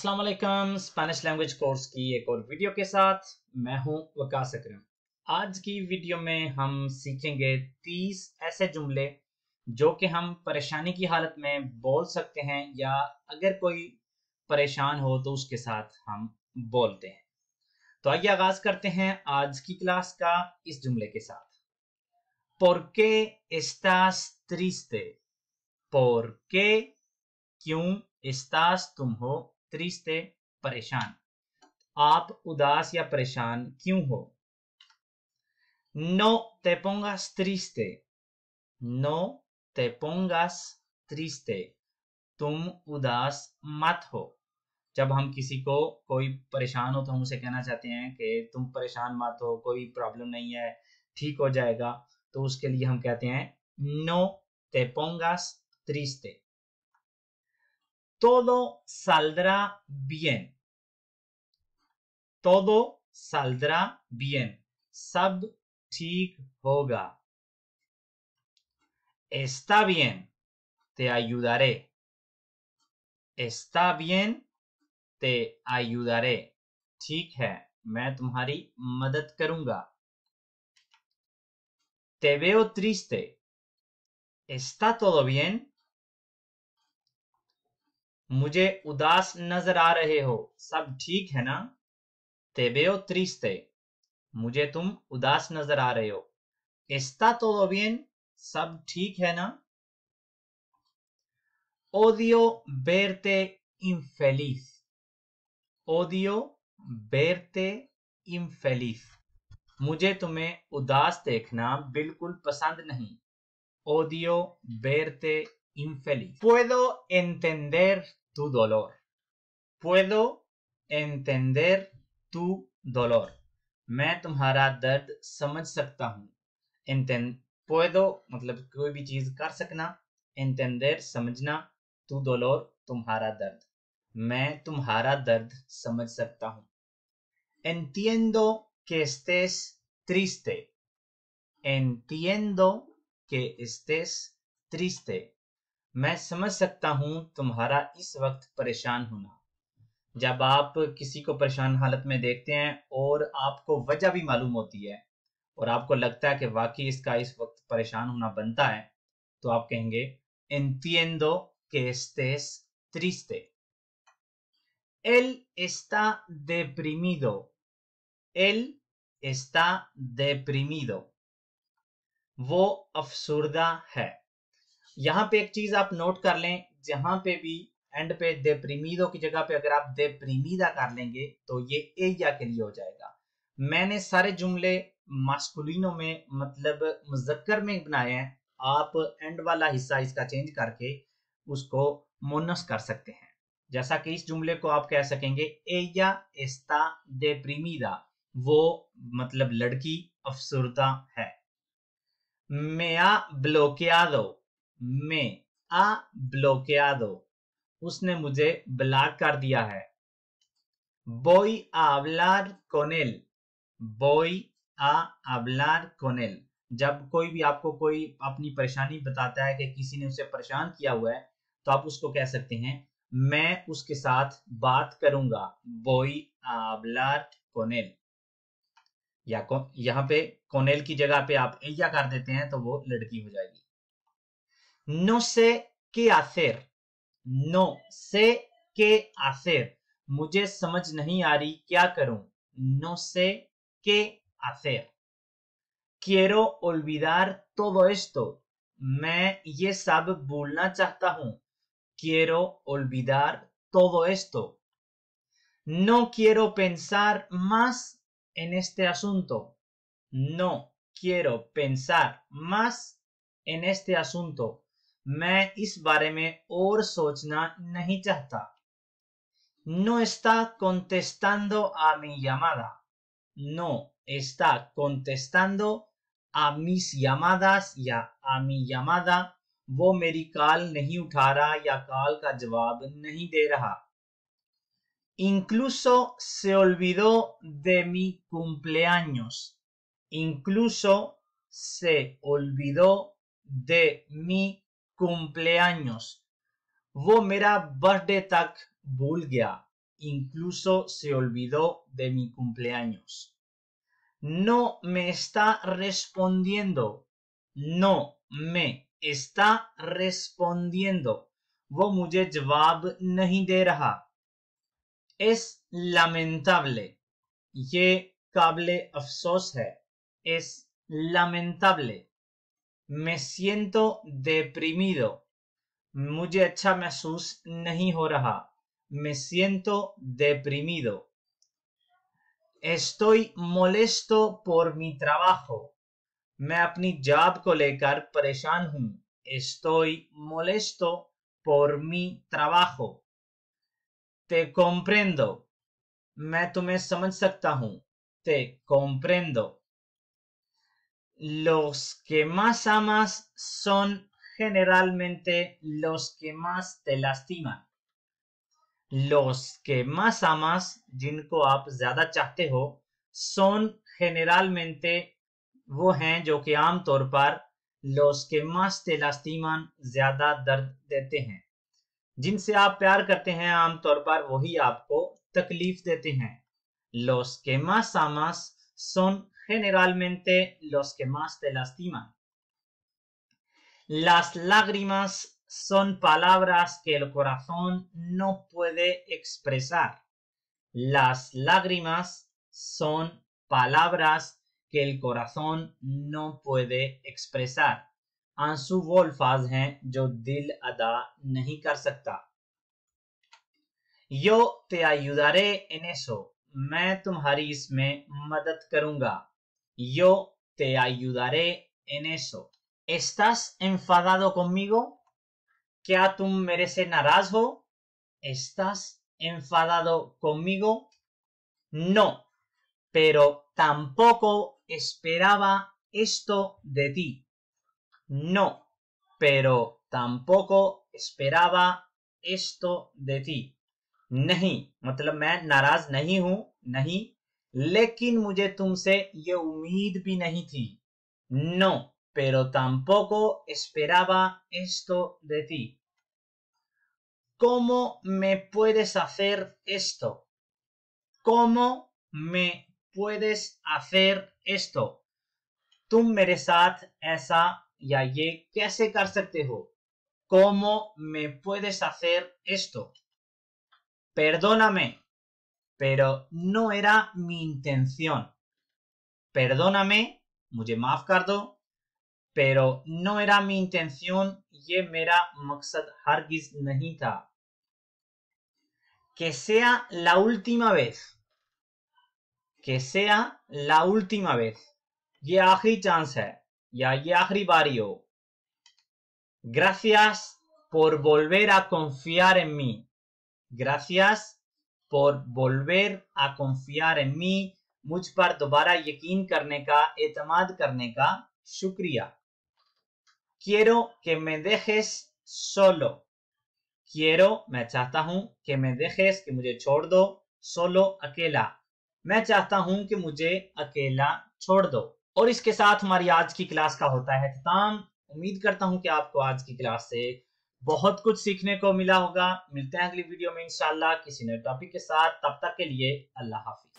अस्सलाम वालेकुम। Spanish language course की एक और वीडियो के साथ मैं हूं वकास अकरम। आज की वीडियो में हम सीखेंगे 30 ऐसे जुमले जो कि हम परेशानी की हालत में बोल सकते हैं या अगर कोई परेशान हो तो उसके साथ हम बोलते हैं। तो आइए आगाज करते हैं आज की क्लास का इस जुमले के साथ। ¿Por qué estás triste? ¿Por qué? क्यों? estás तुम हो, triste परेशान। आप उदास या परेशान क्यों हो? No te pongas triste. No te pongas triste. तुम उदास मत हो। जब हम किसी को कोई परेशान हो तो हम उसे कहना चाहते हैं कि तुम परेशान मत हो, कोई प्रॉब्लम नहीं है, ठीक हो जाएगा। तो उसके लिए हम कहते हैं no te pongas triste. Todo saldrá bien. Todo saldrá bien. सब ठीक होगा। Está bien. Te ayudaré. Está bien. Te ayudaré. ठीक है, मैं तुम्हारी मदद करूंगा। Te veo triste. ¿Está todo bien? मुझे उदास नजर आ रहे हो, सब ठीक है ना? Te veo triste. मुझे तुम उदास नजर आ रहे हो। ¿Está todo bien? सब ठीक है ना? Odio verte infeliz. Odio verte infeliz. मुझे तुम्हें उदास देखना बिल्कुल पसंद नहीं। Odio verte infeliz. Puedo entender tu dolor. Puedo entender tu dolor. मैं तुम्हारा दर्द समझ सकता हूँ। Puedo मतलब कोई भी चीज कर सकना, entender समझना, tu dolor तुम्हारा दर्द, मैं तुम्हारा दर्द समझ सकता हूँ। Entiendo que estés triste. Entiendo que estés triste. मैं समझ सकता हूँ तुम्हारा इस वक्त परेशान होना। जब आप किसी को परेशान हालत में देखते हैं और आपको वजह भी मालूम होती है और आपको लगता है कि वाकई इसका इस वक्त परेशान होना बनता है, तो आप कहेंगे entiendo que estés triste. Él está deprimido. Él está deprimido. वो अफसुर्दा है। यहां पे एक चीज आप नोट कर लें, जहां पे भी एंड पे deprimido की जगह पे अगर आप deprimida कर लेंगे तो ये एया के लिए हो जाएगा। मैंने सारे जुमले मास्कुलिनो में मतलब मुज़क्कर में बनाए हैं। आप एंड वाला हिस्सा इसका चेंज करके उसको मोनस कर सकते हैं। जैसा कि इस जुमले को आप कह सकेंगे ella está deprimida, वो मतलब लड़की अफसुर्दा है। Me ha bloqueado. Me ha bloqueado. उसने मुझे ब्लॉक कर दिया है। Voy a hablar con él. Voy a hablar con él. जब कोई भी आपको कोई अपनी परेशानी बताता है कि किसी ने उसे परेशान किया हुआ है, तो आप उसको कह सकते हैं मैं उसके साथ बात करूंगा। Voy a hablar con él. या यहाँ पे कोनेल की जगह पे आप ella कर देते हैं तो वो लड़की हो जाएगी। No sé qué hacer. No sé qué hacer. मुझे समझ नहीं आ रही क्या करूं। No sé qué hacer. Quiero olvidar todo esto. मैं ये सब भूलना चाहता हूं। Quiero olvidar todo esto. No quiero pensar más en este asunto. No quiero pensar más en este asunto. मैं इस बारे में और सोचना नहीं चाहता। No está contestando a mi llamada. No está contestando a mis llamadas या a mi llamada. वो मेरी कॉल नहीं उठा रहा या कॉल का जवाब नहीं दे रहा। Incluso se olvidó de mi cumpleaños. Incluso se olvidó de mi cumpleaños. वो मेरा बर्थडे तक भूल गया। incluso se olvidó de mi cumpleaños. No me está respondiendo. No me está respondiendo. वो मुझे जवाब नहीं दे रहा. Es lamentable. ये काबिले अफसोस है. Es lamentable. Me siento deprimido. मुझे अच्छा महसूस नहीं हो रहा. Me siento deprimido. Estoy molesto por mi trabajo. मैं अपनी जॉब को लेकर परेशान हूं. Estoy molesto por mi trabajo. Te comprendo. मैं तुम्हें समझ सकता हूं. Te comprendo. Los que más amas son generalmente los que más te lastiman. Los que más amas, जिनको आप ज्यादा चाहते हो, son generalmente, वो हैं जो कि आमतौर पर los que más te lastiman, ज्यादा दर्द देते हैं. जिनसे आप प्यार करते हैं आमतौर पर वही आपको तकलीफ देते हैं. Los que más amas son generalmente los que más te lastiman. Las lágrimas son palabras que el corazón no puede expresar. Las lágrimas son palabras que el corazón no puede expresar. आंसू वो अल्फाज हैं जो दिल अदा नहीं कर सकता. Yo te ayudaré en eso. मैं तुम्हारी इसमें मदद करूंगा. Yo te ayudaré en eso. ¿Estás enfadado conmigo? क्या तुम मेरे से नाराज हो? ¿Estás enfadado conmigo? No, pero tampoco esperaba esto de ti. No, pero tampoco esperaba esto de ti. नहीं मतलब मैं नाराज नहीं हूं, नहीं, लेकिन मुझे तुमसे ये उम्मीद भी नहीं थी. No, pero tampoco esperaba esto de ti. ¿Cómo me puedes hacer esto? ¿Cómo me puedes hacer esto? तुम मेरे साथ ऐसा या ये कैसे कर सकते हो? ¿Cómo me puedes hacer esto? Perdóname, pero no era mi intención. Perdóname, मुझे माफ कर दो, pero no era mi intención, ये मेरा मकसद हरगिज नहीं था. Que sea la última vez. Que sea la última vez. ये आखिरी चांस है या ये आखिरी बारी हो. Gracias por volver a confiar en mí. Gracias por volver a confiar en mí. मुझ पर दोबारा यकीन करने का, एतमाद करने का शुक्रिया. Quiero que me dejes solo. Quiero, मैं चाहता हूं, कि me dejes, कि मुझे छोड़ दो, solo, अकेला. मैं चाहता हूं कि मुझे अकेला छोड़ दो. और इसके साथ हमारी आज की क्लास का होता है इख्तिताम. उम्मीद करता हूं कि आपको आज की क्लास से बहुत कुछ सीखने को मिला होगा. मिलते हैं अगली वीडियो में इंशाल्लाह किसी नए टॉपिक के साथ. तब तक के लिए अल्लाह हाफिज.